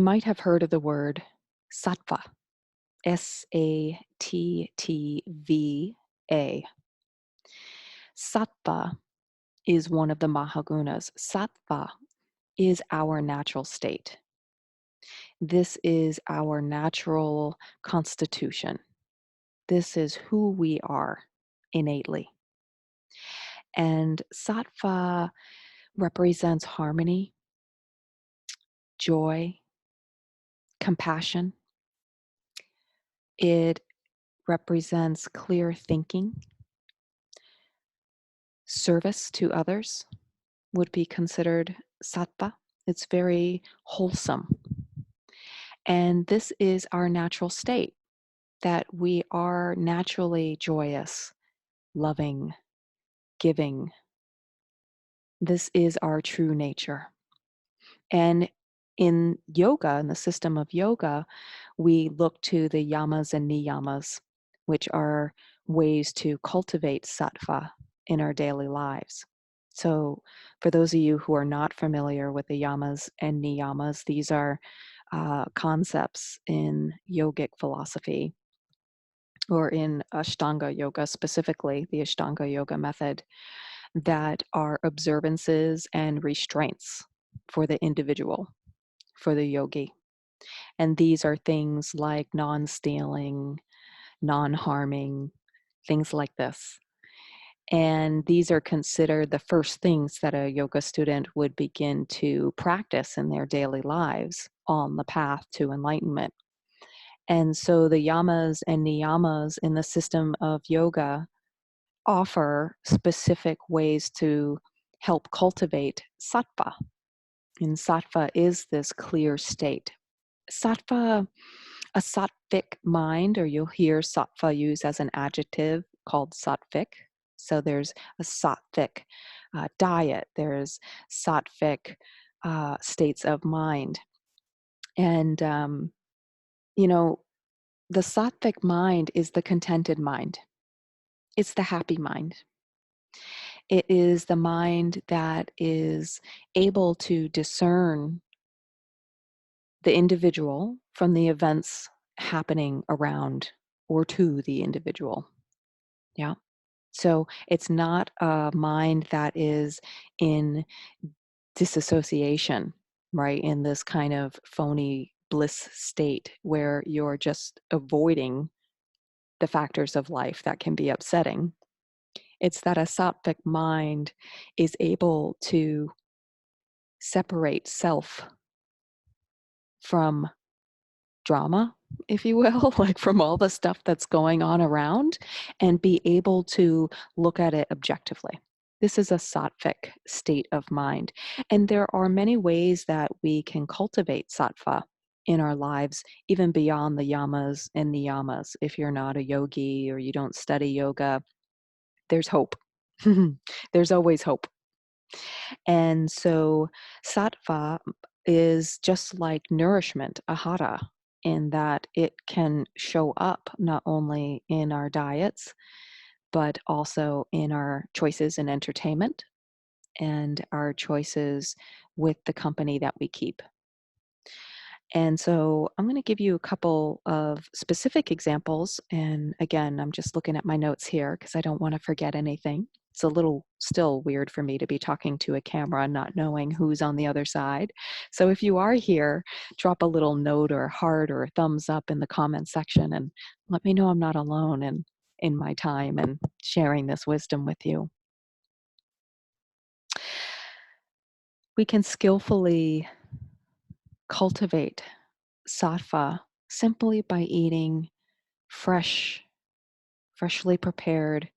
You might have heard of the word sattva, Sattva. Sattva is one of the mahagunas. Sattva is our natural state. This is our natural constitution. This is who we are innately. And sattva represents harmony, joy, compassion. It represents clear thinking. Service to others would be considered sattva. It's very wholesome. And this is our natural state, that we are naturally joyous, loving, giving. This is our true nature. And in yoga, in the system of yoga, we look to the yamas and niyamas, which are ways to cultivate sattva in our daily lives. So for those of you who are not familiar with the yamas and niyamas, these are concepts in yogic philosophy, or in Ashtanga yoga specifically, the Ashtanga yoga method, that are observances and restraints for the individual, for the yogi. And these are things like non-stealing, non-harming, things like this. And these are considered the first things that a yoga student would begin to practice in their daily lives on the path to enlightenment. And so the yamas and niyamas in the system of yoga offer specific ways to help cultivate sattva. And sattva is this clear state. Sattva, a sattvic mind, or you'll hear sattva used as an adjective called sattvic. So there's a sattvic diet, there's sattvic states of mind. And, the sattvic mind is the contented mind. It's the happy mind. It is the mind that is able to discern the individual from the events happening around or to the individual. Yeah. So it's not a mind that is in disassociation, right? In this kind of phony bliss state where you're just avoiding the factors of life that can be upsetting. It's that a sattvic mind is able to separate self from drama, if you will, like from all the stuff that's going on around, and be able to look at it objectively. This is a sattvic state of mind. And there are many ways that we can cultivate sattva in our lives, even beyond the yamas and niyamas. If you're not a yogi or you don't study yoga, there's hope. There's always hope. And so sattva is just like nourishment, ahara, in that it can show up not only in our diets, but also in our choices in entertainment and our choices with the company that we keep. And so I'm going to give you a couple of specific examples. And again, I'm just looking at my notes here because I don't want to forget anything. It's a little still weird for me to be talking to a camera and not knowing who's on the other side. So if you are here, drop a little note or a heart or a thumbs up in the comment section and let me know I'm not alone in my time and sharing this wisdom with you. We can skillfully cultivate sattva simply by eating freshly prepared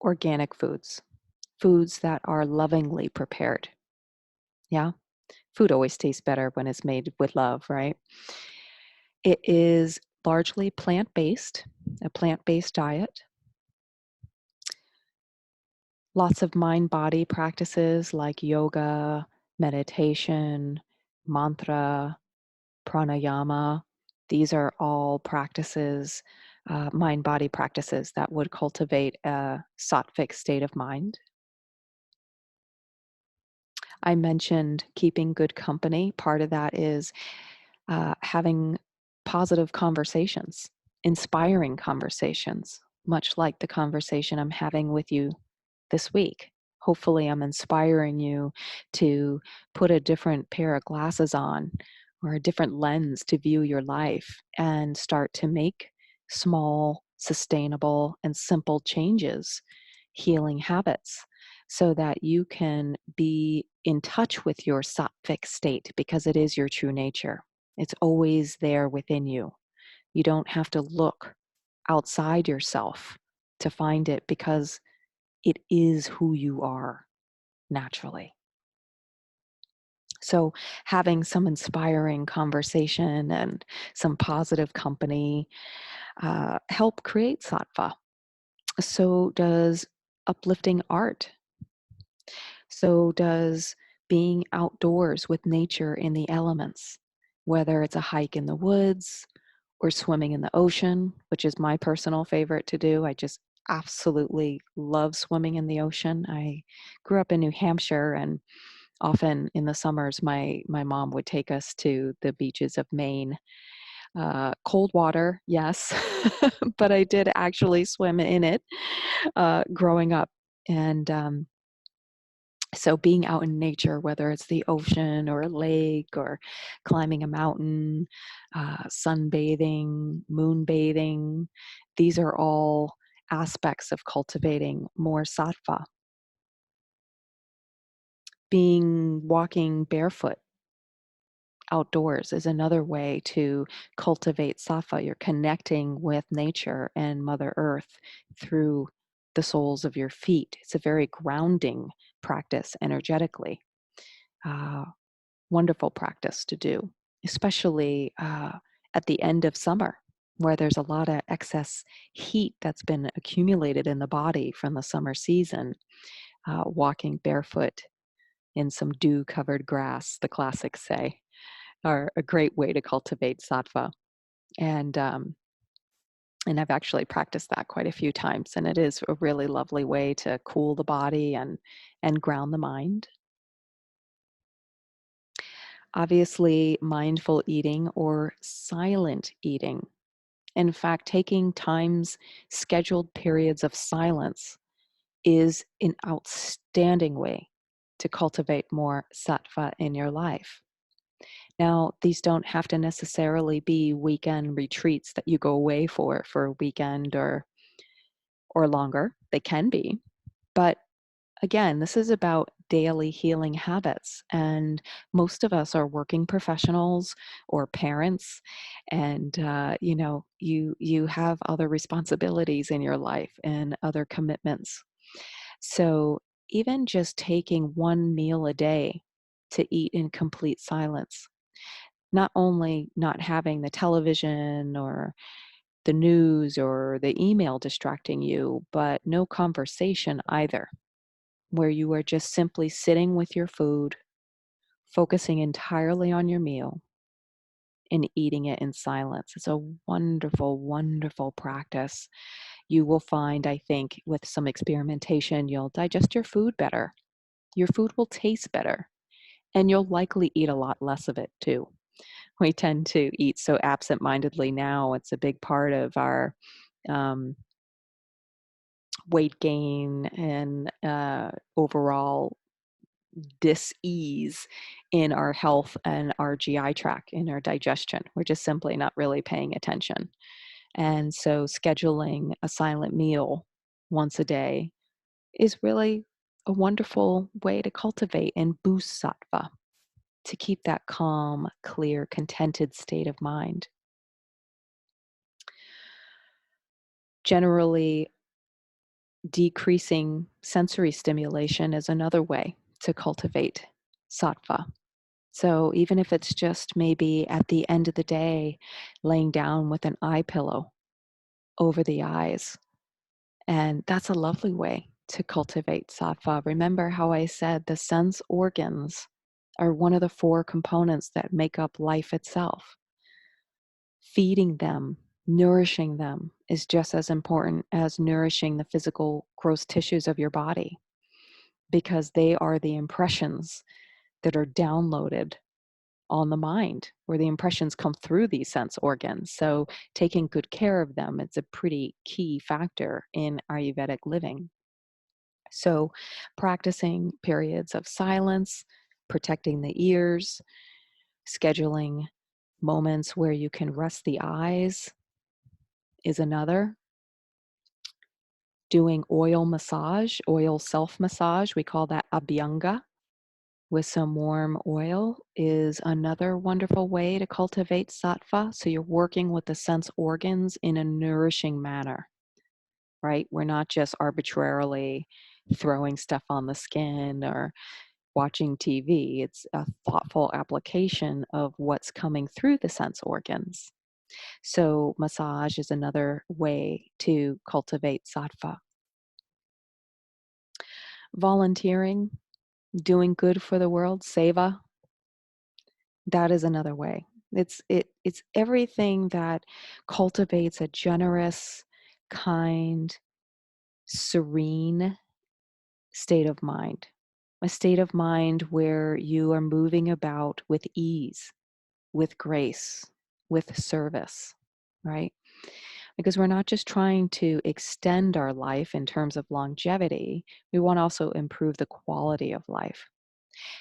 organic foods, foods that are lovingly prepared. Yeah, food always tastes better when it's made with love, right? It is largely plant-based, a plant-based diet. Lots of mind-body practices like yoga, meditation, mantra, pranayama. These are all practices, mind-body practices that would cultivate a sattvic state of mind. I mentioned keeping good company. Part of that is having positive conversations, inspiring conversations, much like the conversation I'm having with you this week. Hopefully, I'm inspiring you to put a different pair of glasses on or a different lens to view your life and start to make small, sustainable, and simple changes, healing habits, so that you can be in touch with your sattvic state because it is your true nature. It's always there within you. You don't have to look outside yourself to find it because it is who you are naturally. So, having some inspiring conversation and some positive company help create sattva. So does uplifting art. So does being outdoors with nature in the elements, whether it's a hike in the woods or swimming in the ocean, which is my personal favorite to do. I just absolutely love swimming in the ocean. I grew up in New Hampshire, and often in the summers my mom would take us to the beaches of Maine. Cold water, yes, but I did actually swim in it growing up. And so being out in nature, whether it's the ocean or a lake or climbing a mountain, sunbathing, moonbathing, these are all aspects of cultivating more sattva. Walking barefoot outdoors is another way to cultivate sattva. You're connecting with nature and Mother Earth through the soles of your feet. It's a very grounding practice energetically. Uh, Wonderful practice to do, especially at the end of summer, where there's a lot of excess heat that's been accumulated in the body from the summer season. Walking barefoot in some dew covered grass, the classics say, are a great way to cultivate sattva. And and I've actually practiced that quite a few times, and it is a really lovely way to cool the body and ground the mind. Obviously, mindful eating or silent eating. In fact, taking times, scheduled periods of silence is an outstanding way to cultivate more sattva in your life. Now, these don't have to necessarily be weekend retreats that you go away for a weekend or longer. They can be, but again, this is about daily healing habits. And most of us are working professionals or parents, and you have other responsibilities in your life and other commitments. So even just taking one meal a day to eat in complete silence, not only not having the television or the news or the email distracting you, but no conversation either, where you are just simply sitting with your food, focusing entirely on your meal, and eating it in silence. It's a wonderful, wonderful practice. You will find, I think, with some experimentation, you'll digest your food better. Your food will taste better, and you'll likely eat a lot less of it too. We tend to eat so absent-mindedly now. It's a big part of our um, weight gain and overall dis-ease in our health and our GI tract, in our digestion. We're just simply not really paying attention. And so scheduling a silent meal once a day is really a wonderful way to cultivate and boost sattva, to keep that calm, clear, contented state of mind. Generally, decreasing sensory stimulation is another way to cultivate sattva. So even if it's just maybe at the end of the day, laying down with an eye pillow over the eyes, and that's a lovely way to cultivate sattva. Remember how I said the sense organs are one of the four components that make up life itself. Feeding them, nourishing them is just as important as nourishing the physical gross tissues of your body, because they are the impressions that are downloaded on the mind, where the impressions come through these sense organs. So taking good care of them, it's a pretty key factor in Ayurvedic living. So practicing periods of silence, protecting the ears, scheduling moments where you can rest the eyes is another. Doing oil massage, oil self-massage, we call that abhyanga, with some warm oil is another wonderful way to cultivate sattva. So you're working with the sense organs in a nourishing manner, right? We're not just arbitrarily throwing stuff on the skin or watching TV. It's a thoughtful application of what's coming through the sense organs. So massage is another way to cultivate sattva. Volunteering, doing good for the world, seva, that is another way. It's everything that cultivates a generous, kind, serene state of mind. A state of mind where you are moving about with ease, with grace, with service, right? Because we're not just trying to extend our life in terms of longevity, we want to also improve the quality of life.